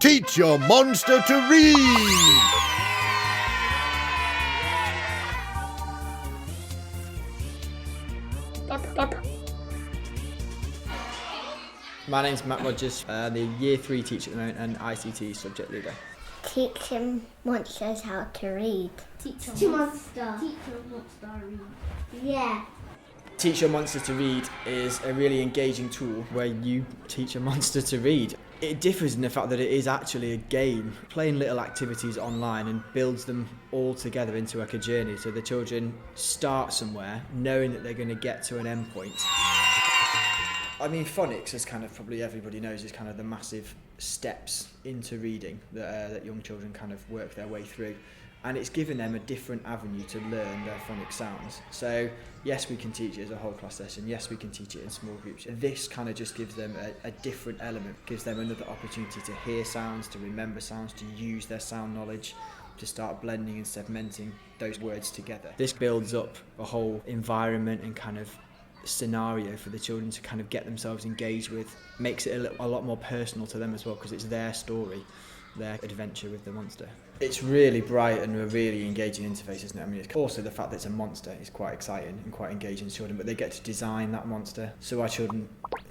Teach your monster to read! My name's Matt Rogers, the Year 3 teacher at the moment and ICT subject leader. Teaching monsters how to read. Teach your monster read. Yeah. Teach Your Monster to Read is a really engaging tool where you teach a monster to read. It differs in the fact that it is actually a game, playing little activities online and builds them all together into like a journey. So the children start somewhere knowing that they're going to get to an end point. I mean, phonics, as kind of probably everybody knows, is kind of the massive steps into reading that young children kind of work their way through. And it's given them a different avenue to learn their phonic sounds. So yes, we can teach it as a whole class session. Yes, we can teach it in small groups. This kind of just gives them a different element, gives them another opportunity to hear sounds, to remember sounds, to use their sound knowledge, to start blending and segmenting those words together. This builds up a whole environment and kind of scenario for the children to kind of get themselves engaged with, makes it a lot more personal to them as well, because it's their story, their adventure with the monster. It's really bright and a really engaging interface, isn't it? I mean, it's also the fact that it's a monster is quite exciting and quite engaging to children, but they get to design that monster. So our children,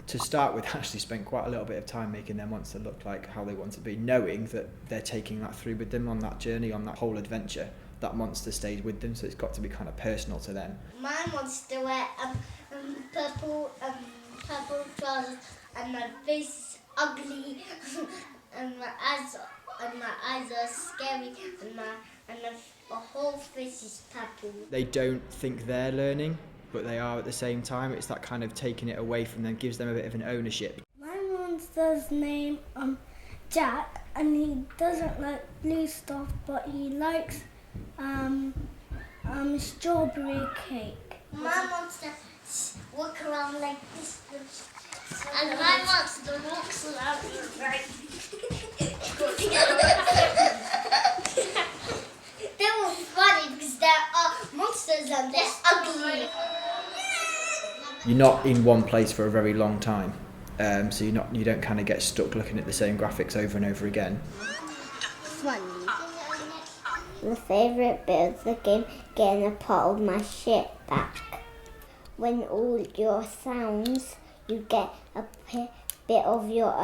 to start with, actually spent quite a little bit of time making their monster look like how they want to be, knowing that they're taking that through with them on that journey, on that whole adventure. That monster stayed with them, so it's got to be kind of personal to them. My monster wear purple trousers and my face is ugly and my eyes are scary and my whole face is purple. They don't think they're learning, but they are at the same time. It's that kind of taking it away from them, gives them a bit of an ownership. My monster's name Jack, and he doesn't like blue stuff, but he likes strawberry cake. My monster walk around like this, and my monster walks around like They were funny because there are monsters and they're ugly. You're not in one place for a very long time, so you don't kind of get stuck looking at the same graphics over and over again. Funny. My favourite bit of the game, getting a part of my ship back. When all your sounds, you get a bit of your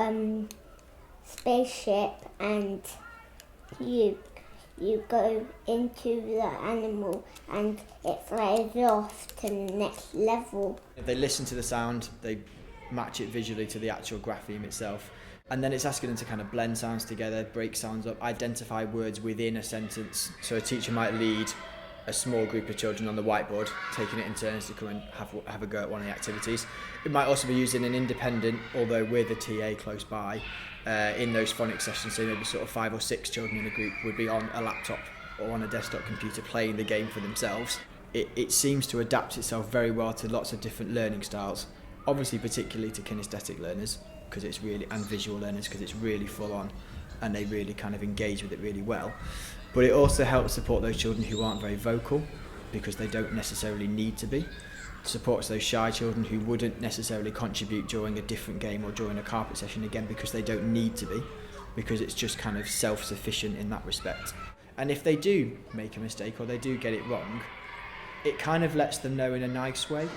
spaceship, and you go into the animal and it flies off to the next level. If they listen to the sound, they match it visually to the actual grapheme itself. And then it's asking them to kind of blend sounds together, break sounds up, identify words within a sentence. So a teacher might lead a small group of children on the whiteboard, taking it in turns to come and have a go at one of the activities. It might also be using an independent, although with a TA close by, in those phonics sessions. So maybe sort of 5 or 6 children in a group would be on a laptop or on a desktop computer playing the game for themselves. It seems to adapt itself very well to lots of different learning styles, obviously particularly to kinesthetic learners, because it's really, and visual learners, because it's really full on and they really kind of engage with it really well. But it also helps support those children who aren't very vocal, because they don't necessarily need to be. Supports those shy children who wouldn't necessarily contribute during a different game or during a carpet session, again because they don't need to be, because it's just kind of self-sufficient in that respect. And if they do make a mistake or they do get it wrong, it kind of lets them know in a nice way.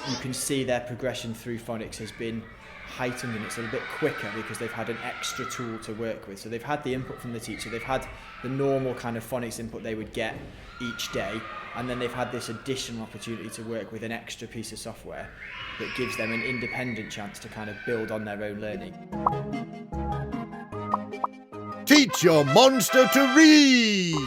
You can see their progression through phonics has been heightened, and it's a little bit quicker because they've had an extra tool to work with. So they've had the input from the teacher, they've had the normal kind of phonics input they would get each day, and then they've had this additional opportunity to work with an extra piece of software that gives them an independent chance to kind of build on their own learning. Teach your monster to read!